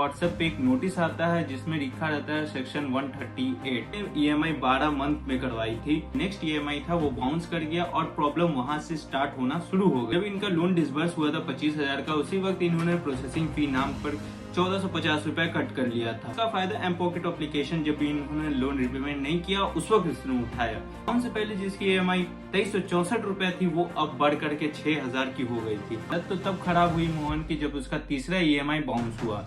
WhatsApp पे एक notice आता है जिसमें लिखा रहता है सेक्शन 138। ईएमआई 12 मंथ में करवाई थी, नेक्स्ट ईएमआई था वो बाउंस कर गया और प्रॉब्लम वहां से स्टार्ट होना शुरू हो गया। जब इनका लोन डिसबर्स हुआ था 25,000 का, उसी वक्त इन्होंने प्रोसेसिंग फी नाम पर 1450 रुपए कट कर लिया था। उसका फायदा एम पॉकेट एप्लीकेशन जब इन्होंने लोन रिपेमेंट नहीं किया उस वक्त इसने उठाया। लोन से पहले जिसकी ईएमआई 2364 रुपए थी वो अब बढ़ करके 6000 की हो गई थी। तो तब खराब हुई मोहन की जब उसका तीसरा ईएमआई बाउंस हुआ।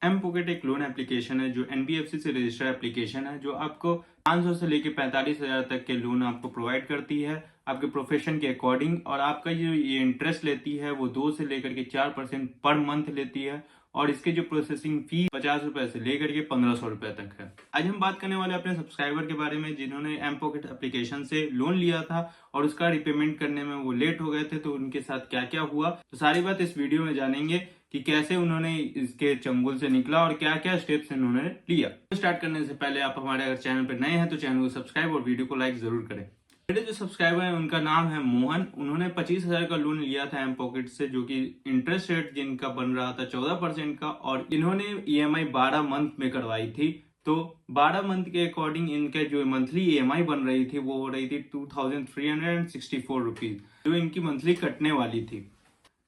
एम पॉकेट एक लोन एप्लीकेशन है जो एनबीएफसी से रजिस्टर्ड एप्लीकेशन है जो आपको 500 से लेकर 45,000 तक के लोन आपको प्रोवाइड करती है आपके प्रोफेशन के अकॉर्डिंग। और आपका जो ये इंटरेस्ट लेती है वो 2 से लेकर के 4% पर मंथ लेती है। और इसके जो प्रोसेसिंग फी 50 रुपए से लेकर के 1500 रुपए तक है। आज हम बात करने वाले अपने सब्सक्राइबर के बारे में जिन्होंने एम पॉकेट एप्लीकेशन से लोन लिया था और उसका रिपेमेंट करने में वो लेट हो गए थे, तो उनके साथ क्या क्या हुआ, तो सारी बात इस वीडियो में जानेंगे कि कैसे उन्होंने इसके चंगुल से निकला और क्या क्या स्टेप्स उन्होंने लिया। स्टार्ट करने से पहले आप हमारे अगर चैनल पर नए हैं तो चैनल को सब्सक्राइब और वीडियो को लाइक जरूर करें। मेरे जो सब्सक्राइबर है उनका नाम है मोहन। उन्होंने 25,000 का लोन लिया था एम पॉकेट से, जो कि इंटरेस्ट रेट जिनका बन रहा था 14% का, और इन्होंने ईएमआई 12 मंथ में करवाई थी। तो 12 मंथ के अकॉर्डिंग इनके जो मंथली ईएमआई बन रही थी वो हो रही थी 2364 रुपीज, जो इनकी मंथली कटने वाली थी।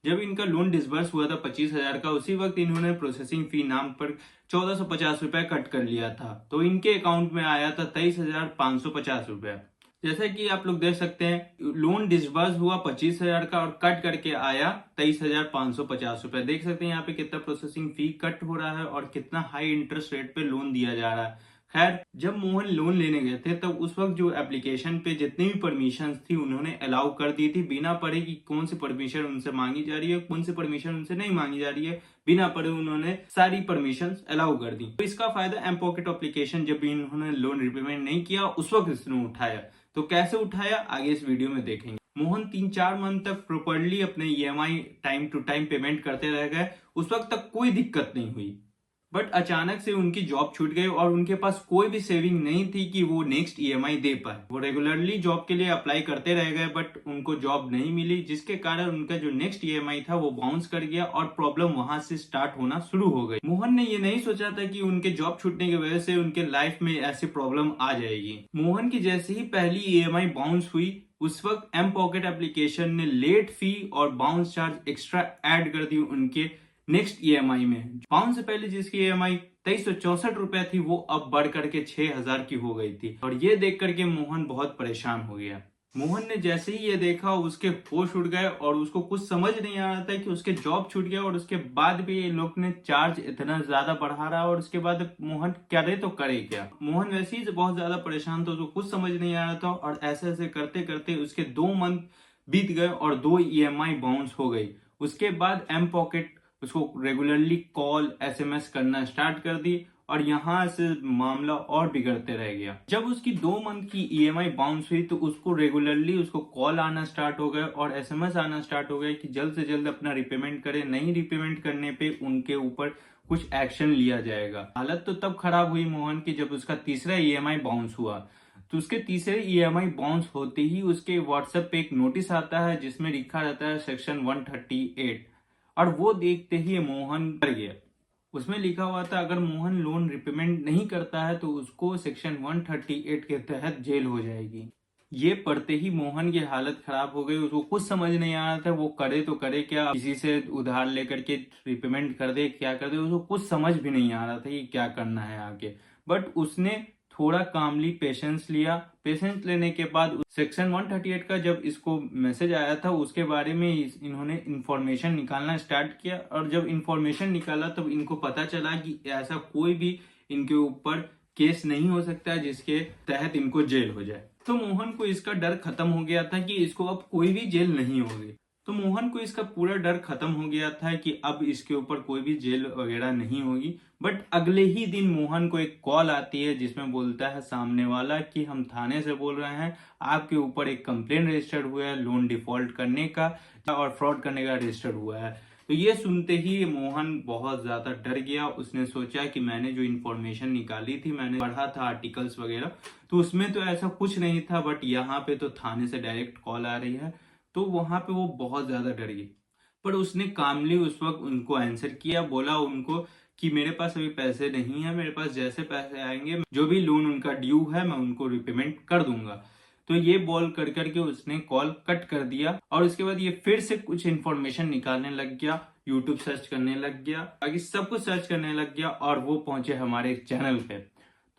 जब इनका लोन डिसबर्स हुआ था 25,000 का, उसी वक्त इन्होंने प्रोसेसिंग फी नाम पर 1450 रुपए कट कर लिया था। तो इनके अकाउंट में आया था 23,550 रुपए। जैसा कि आप लोग देख सकते हैं, लोन डिसबर्स हुआ 25,000 का और कट करके आया 23,550 रुपए। देख सकते हैं यहाँ पे कितना प्रोसेसिंग फी कट हो रहा है और कितना हाई इंटरेस्ट रेट पे लोन दिया जा रहा है। खैर, जब मोहन लोन लेने गए थे तब उस वक्त जो एप्लीकेशन पे जितनी भी परमिशन थी उन्होंने अलाउ कर दी थी, बिना पढ़े कि कौन सी परमिशन उनसे मांगी जा रही है, कौन सी परमिशन उनसे नहीं मांगी जा रही है। बिना पढ़े उन्होंने सारी परमिशन अलाउ कर दी। तो इसका फायदा एम पॉकेट एप्लीकेशन जब इन्होंने लोन रिपेमेंट नहीं किया उस वक्त इसने उठाया। तो कैसे उठाया आगे इस वीडियो में देखेंगे। मोहन 3-4 मंथ तक प्रॉपर्ली अपने EMI time to time payment करते रह गए। उस वक्त तक कोई दिक्कत नहीं हुई, बट अचानक से उनकी जॉब छूट गई और उनके पास कोई भी सेविंग नहीं थी कि वो नेक्स्ट ईएमआई दे पाए। वो रेगुलरली जॉब के लिए अप्लाई करते रह गए बट उनको जॉब नहीं मिली, जिसके कारण उनका जो नेक्स्ट ईएमआई था वो बाउंस कर गया और प्रॉब्लम वहां से स्टार्ट होना शुरू हो गई। मोहन ने ये नहीं सोचा था कि उनके जॉब छूटने की वजह से उनके लाइफ में ऐसी प्रॉब्लम आ जाएगी। मोहन की जैसे ही पहली ईएमआई बाउंस हुई उस वक्त एम पॉकेट एप्लीकेशन ने लेट फी और बाउंस चार्ज एक्स्ट्रा ऐड कर दी उनके नेक्स्ट ईएमआई में। बाउंस से पहले जिसकी ईएमआई 2364 रुपए थी वो अब बढ़ करके 6000 की हो गई थी। और ये देख करके मोहन बहुत परेशान हो गया। मोहन ने जैसे ही ये देखा उसके होश उड़ गए और उसको कुछ समझ नहीं आ रहा था कि उसके जॉब छूट गया और उसके बाद भी ये लोग ने चार्ज इतना ज्यादा बढ़ा रहा और उसके बाद मोहन करे तो करे क्या। मोहन वैसे ही बहुत ज्यादा परेशान था, उसको कुछ समझ नहीं आ रहा था और ऐसे ऐसे करते करते उसके 2 मंथ बीत गए और 2 ईएमआई बाउंस हो गई। उसके बाद एम पॉकेट उसको रेगुलरली कॉल एसएमएस करना स्टार्ट कर दी और यहां से मामला और बिगड़ते रह गया। जब उसकी 2 मंथ की ईएमआई बाउंस हुई तो उसको रेगुलरली उसको कॉल आना स्टार्ट हो गए और एसएमएस आना स्टार्ट हो गए कि जल्द से जल्द अपना रिपेमेंट करें, नहीं रिपेमेंट करने पे उनके ऊपर कुछ एक्शन लिया जाएगा। हालत तो तब खराब हुई मोहन की जब उसका तीसरा ईएमआई बाउंस हुआ। तो उसके तीसरे ईएमआई बाउंस होते ही उसके व्हाट्सएप पे एक नोटिस आता है जिसमें लिखा रहता है सेक्शन 138। और वो देखते ही मोहन डर गया। उसमें लिखा हुआ था अगर मोहन लोन रिपेमेंट नहीं करता है तो उसको सेक्शन 138 के तहत जेल हो जाएगी। ये पढ़ते ही मोहन की हालत खराब हो गई। उसको कुछ समझ नहीं आ रहा था वो करे तो करे क्या, किसी से उधार लेकर के रिपेमेंट कर दे, क्या कर दे, उसको कुछ समझ भी नहीं आ रहा था कि क्या करना है आगे। बट उसने थोड़ा कामली पेशेंस लिया। पेशेंस लेने के बाद सेक्शन 138 का जब इसको मैसेज आया था उसके बारे में इन्होंने इंफॉर्मेशन निकालना स्टार्ट किया। और जब इंफॉर्मेशन निकाला तब इनको पता चला कि ऐसा कोई भी इनके ऊपर केस नहीं हो सकता जिसके तहत इनको जेल हो जाए। तो मोहन को इसका डर खत्म हो गया था कि इसको अब कोई भी जेल नहीं होगी। तो मोहन को इसका पूरा डर खत्म हो गया था कि अब इसके ऊपर कोई भी जेल वगैरह नहीं होगी। बट अगले ही दिन मोहन को एक कॉल आती है जिसमें बोलता है सामने वाला कि हम थाने से बोल रहे हैं, आपके ऊपर एक कंप्लेन रजिस्टर्ड हुआ है लोन डिफॉल्ट करने का और फ्रॉड करने का रजिस्टर्ड हुआ है। तो ये सुनते ही मोहन बहुत ज्यादा डर गया। उसने सोचा कि मैंने जो इन्फॉर्मेशन निकाली थी, मैंने पढ़ा था आर्टिकल्स वगैरह, तो उसमें तो ऐसा कुछ नहीं था, बट यहाँ पे तो थाने से डायरेक्ट कॉल आ रही है। तो वहां पे वो बहुत ज्यादा डर गई। पर उसने कामली उस वक्त उनको आंसर किया, बोला उनको कि मेरे पास अभी पैसे नहीं है, मेरे पास जैसे पैसे आएंगे, जो भी लोन उनका ड्यू है मैं उनको रिपेमेंट कर दूंगा। तो ये बोल कर करके उसने कॉल कट कर दिया और उसके बाद ये फिर से कुछ इन्फॉर्मेशन निकालने लग गया, यूट्यूब सर्च करने लग गया, बाकी सब कुछ सर्च करने लग गया और वो पहुंचे हमारे चैनल पे।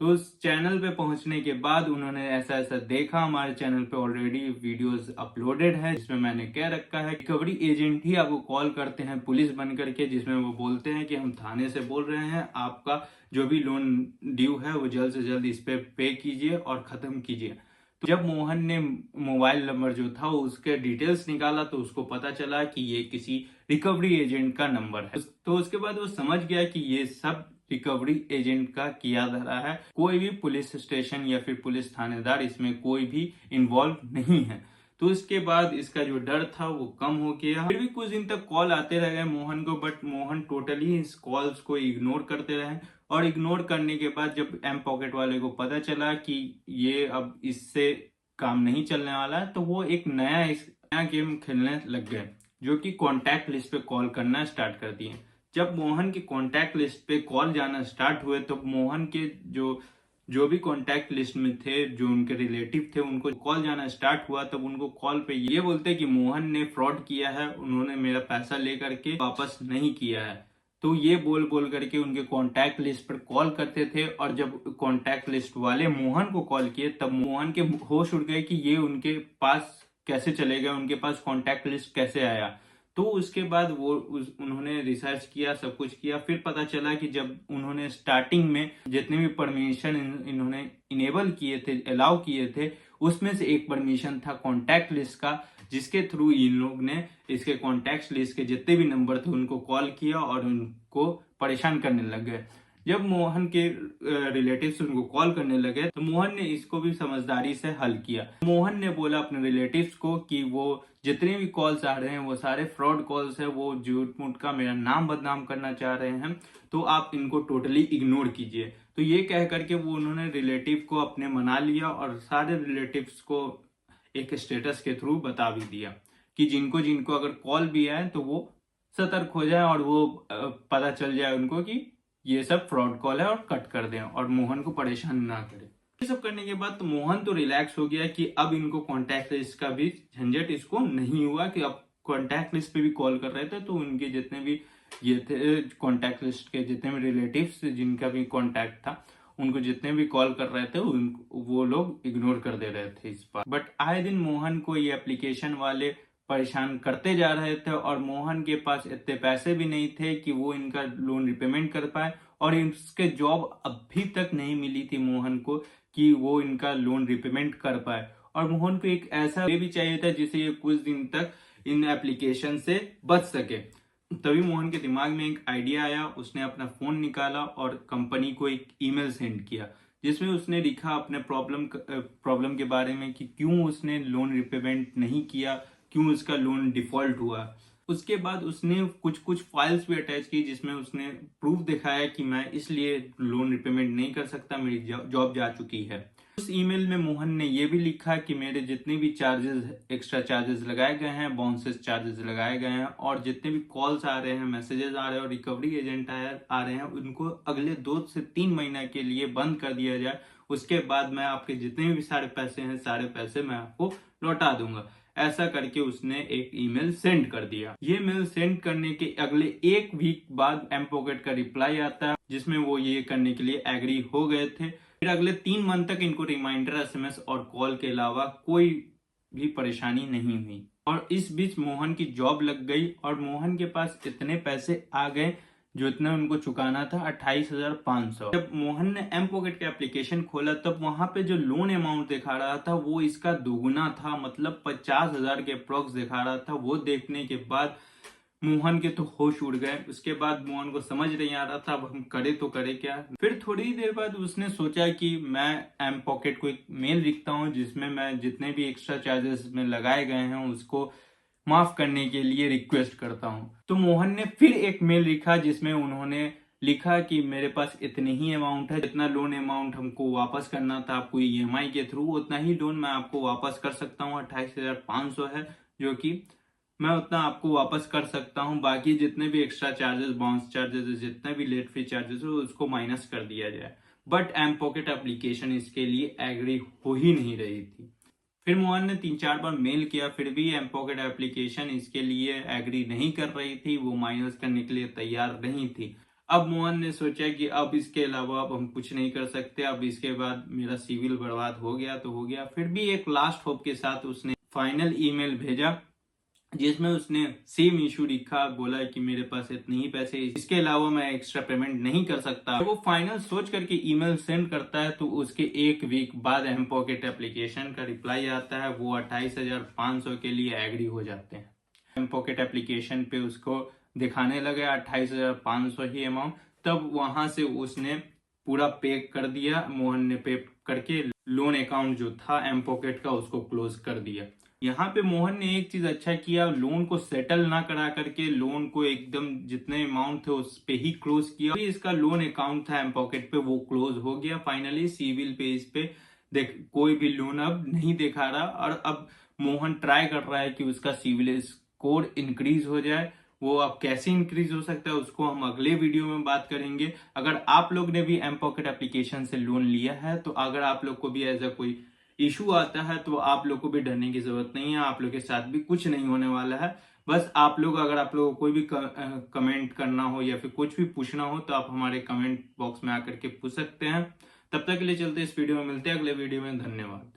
तो उस चैनल पे पहुंचने के बाद उन्होंने ऐसा ऐसा देखा, हमारे चैनल पे ऑलरेडी वीडियोस अपलोडेड है जिसमें मैंने कह रखा है रिकवरी एजेंट ही आपको कॉल करते हैं पुलिस बन करके, जिसमें वो बोलते हैं कि हम थाने से बोल रहे हैं, आपका जो भी लोन ड्यू है वो जल्द से जल्द इस पे कीजिए और खत्म कीजिए। तो जब मोहन ने मोबाइल नंबर जो था उसके डिटेल्स निकाला तो उसको पता चला कि ये किसी रिकवरी एजेंट का नंबर है। तो उसके बाद वो समझ गया कि ये सब रिकवरी एजेंट का किया जा रहा है, कोई भी पुलिस स्टेशन या फिर पुलिस थानेदार इसमें कोई भी इन्वॉल्व नहीं है। तो इसके बाद इसका जो डर था वो कम हो गया। फिर भी कुछ दिन तक कॉल आते रहे मोहन को, बट मोहन टोटली इस कॉल्स को इग्नोर करते रहे और इग्नोर करने के बाद जब एम पॉकेट वाले को पता चला कि ये अब इससे काम नहीं चलने वाला है, तो वो एक नया गेम खेलने लग गए, जो कि कॉन्टैक्ट लिस्ट पे कॉल करना स्टार्ट कर दिए। जब मोहन के कॉन्टैक्ट लिस्ट पे कॉल जाना स्टार्ट हुए तो मोहन के जो जो भी कॉन्टैक्ट लिस्ट में थे, जो उनके रिलेटिव थे, उनको कॉल जाना स्टार्ट हुआ तब उनको कॉल पे ये बोलते कि मोहन ने फ्रॉड किया है, उन्होंने मेरा पैसा लेकर के वापस नहीं किया है। तो ये बोल बोल करके उनके कॉन्टैक्ट लिस्ट पर कॉल करते थे और जब कॉन्टैक्ट लिस्ट वाले मोहन को कॉल किए तब मोहन के होश उड़ गए कि ये उनके पास कैसे चले गए, उनके पास कॉन्टैक्ट लिस्ट कैसे आया। तो उसके बाद उन्होंने रिसर्च किया, सब कुछ किया, फिर पता चला कि जब उन्होंने स्टार्टिंग में जितने भी परमिशन इन्होंने इनेबल किए थे, अलाउ किए थे, उसमें से एक परमिशन था कॉन्टैक्ट लिस्ट का, जिसके थ्रू इन लोग ने इसके कॉन्टैक्ट लिस्ट के जितने भी नंबर थे उनको कॉल किया और उनको परेशान करने लग गए। जब मोहन के रिलेटिव्स उनको कॉल करने लगे तो मोहन ने इसको भी समझदारी से हल किया। मोहन ने बोला अपने रिलेटिव्स को कि वो जितने भी कॉल्स आ रहे हैं वो सारे फ्रॉड कॉल्स है, वो झूठ मूठ का मेरा नाम बदनाम करना चाह रहे हैं, तो आप इनको टोटली इग्नोर कीजिए। तो ये कह करके वो उन्होंने रिलेटिव को अपने मना लिया और सारे रिलेटिव्स को एक स्टेटस के थ्रू बता भी दिया कि जिनको जिनको अगर कॉल भी आए तो वो सतर्क हो जाए और वो पता चल जाए उनको कि ये सब फ्रॉड कॉल है और कट कर दें और मोहन को परेशान ना करें। ये सब करने के बाद तो मोहन तो रिलैक्स हो गया कि अब इनको कॉन्टैक्ट लिस्ट का भी झंझट इसको नहीं हुआ, कि अब कॉन्टैक्ट लिस्ट पे भी कॉल कर रहे थे तो उनके जितने भी ये थे कॉन्टैक्ट लिस्ट के जितने भी रिलेटिव्स जिनका भी कॉन्टैक्ट था, उनको जितने भी कॉल कर रहे थे वो लोग इग्नोर कर दे रहे थे इस बार। बट आए दिन मोहन को ये एप्लीकेशन वाले परेशान करते जा रहे थे और मोहन के पास इतने पैसे भी नहीं थे कि वो इनका लोन रिपेमेंट कर पाए और इसके जॉब अभी तक नहीं मिली थी मोहन को कि वो इनका लोन रिपेमेंट कर पाए। और मोहन को एक ऐसा भी चाहिए था जिसे ये कुछ दिन तक इन एप्लीकेशन से बच सके। तभी मोहन के दिमाग में एक आइडिया आया, उसने अपना फोन निकाला और कंपनी को एक ईमेल सेंड किया जिसमें उसने लिखा अपने प्रॉब्लम के बारे में कि क्यों उसने लोन रिपेमेंट नहीं किया, क्यों उसका लोन डिफॉल्ट हुआ। उसके बाद उसने कुछ कुछ फाइल्स भी अटैच की जिसमें उसने प्रूफ दिखाया कि मैं इसलिए लोन रिपेमेंट नहीं कर सकता, मेरी जॉब जा चुकी है। उस ईमेल में मोहन ने यह भी लिखा कि मेरे जितने भी चार्जेस, एक्स्ट्रा चार्जेस लगाए गए हैं, बाउंसेस चार्जेस लगाए गए हैं और जितने भी कॉल्स आ रहे हैं, मैसेजेस आ रहे हैं और रिकवरी एजेंट आ रहे हैं, उनको अगले 2 से 3 महीना के लिए बंद कर दिया जाए। उसके बाद मैं आपके जितने भी सारे पैसे हैं, सारे पैसे मैं आपको लौटा दूंगा। ऐसा करके उसने एक ईमेल सेंड कर दिया। ये मेल सेंड करने के अगले 1 वीक बाद एम पॉकेट का रिप्लाई आता है जिसमें वो ये करने के लिए एग्री हो गए थे। फिर अगले 3 मंथ तक इनको रिमाइंडर, एसएमएस और कॉल के अलावा कोई भी परेशानी नहीं हुई और इस बीच मोहन की जॉब लग गई और मोहन के पास इतने पैसे आ गए जो इतना उनको चुकाना था 28,500। जब मोहन ने एम पॉकेट का एप्लीकेशन खोला तब वहां पे जो लोन अमाउंट दिखा रहा था वो इसका दोगुना था, मतलब 50,000 के अप्रोक्स दिखा रहा था। वो देखने के बाद मोहन के तो होश उड़ गए। उसके बाद मोहन को समझ नहीं आ रहा था अब हम करे तो करे क्या। फिर थोड़ी देर बाद उसने सोचा कि मैं एम पॉकेट को एक मेल लिखता हूँ जिसमें मैं जितने भी एक्स्ट्रा चार्जेस में लगाए गए हैं उसको माफ करने के लिए रिक्वेस्ट करता हूँ। तो मोहन ने फिर एक मेल लिखा जिसमें उन्होंने लिखा कि मेरे पास इतनी ही अमाउंट है, जितना लोन अमाउंट हमको वापस करना था आपको ईएमआई के थ्रू, उतना ही लोन मैं आपको वापस कर सकता हूँ, 28,500 है जो कि मैं उतना आपको वापस कर सकता हूं, बाकी जितने भी एक्स्ट्रा चार्जेस, बाउंस चार्जेस, जितने भी लेट फी चार्जेस हो उसको माइनस कर दिया जाए। बट एम पॉकेट एप्लीकेशन इसके लिए एग्री हो ही नहीं रही थी। फिर मोहन ने 3-4 बार मेल किया, फिर भी एम पॉकेट एप्लीकेशन इसके लिए एग्री नहीं कर रही थी, वो माइनस करने के लिए तैयार नहीं थी। अब मोहन ने सोचा कि अब इसके अलावा अब हम कुछ नहीं कर सकते, अब इसके बाद मेरा सिविल बर्बाद हो गया तो हो गया। फिर भी एक लास्ट होप के साथ उसने फाइनल ईमेल भेजा, जिसमें उसने सेम इशू लिखा, बोला कि मेरे पास इतने ही पैसे, इसके अलावा मैं एक्स्ट्रा पेमेंट नहीं कर सकता। वो फाइनल सोच करके ईमेल सेंड करता है तो उसके एक वीक बाद एम पॉकेट एप्लीकेशन का रिप्लाई आता है। वो 28,500 के लिए एग्री हो जाते हैं। एम पॉकेट एप्लीकेशन पे उसको दिखाने लगे 28,500 ही अमाउंट। तब वहां से उसने पूरा पे कर दिया, मोहन ने पे करके लोन अकाउंट जो था एम पॉकेट का उसको क्लोज कर दिया। यहाँ पे मोहन ने एक चीज अच्छा किया, लोन को सेटल ना करा करके लोन को एकदम जितने अमाउंट थे उस पे ही क्लोज किया। इसका लोन अकाउंट था एम पॉकेट पे, वो क्लोज हो गया फाइनली। सिविल पे इस पे देख कोई भी लोन अब नहीं दिखा रहा, और अब मोहन ट्राई कर रहा है कि उसका सिविल स्कोर इंक्रीज हो जाए। वो अब कैसे इंक्रीज हो सकता है उसको हम अगले वीडियो में बात करेंगे। अगर आप लोग ने भी एम पॉकेट एप्लीकेशन से लोन लिया है तो अगर आप लोग को भी ऐसा कोई इशू आता है तो आप लोग को भी डरने की जरूरत नहीं है, आप लोग के साथ भी कुछ नहीं होने वाला है। बस आप लोग, अगर आप लोगों को कोई भी कमेंट करना हो या फिर कुछ भी पूछना हो तो आप हमारे कमेंट बॉक्स में आकर के पूछ सकते हैं। तब तक के लिए चलते इस वीडियो में, मिलते हैं अगले वीडियो में। धन्यवाद।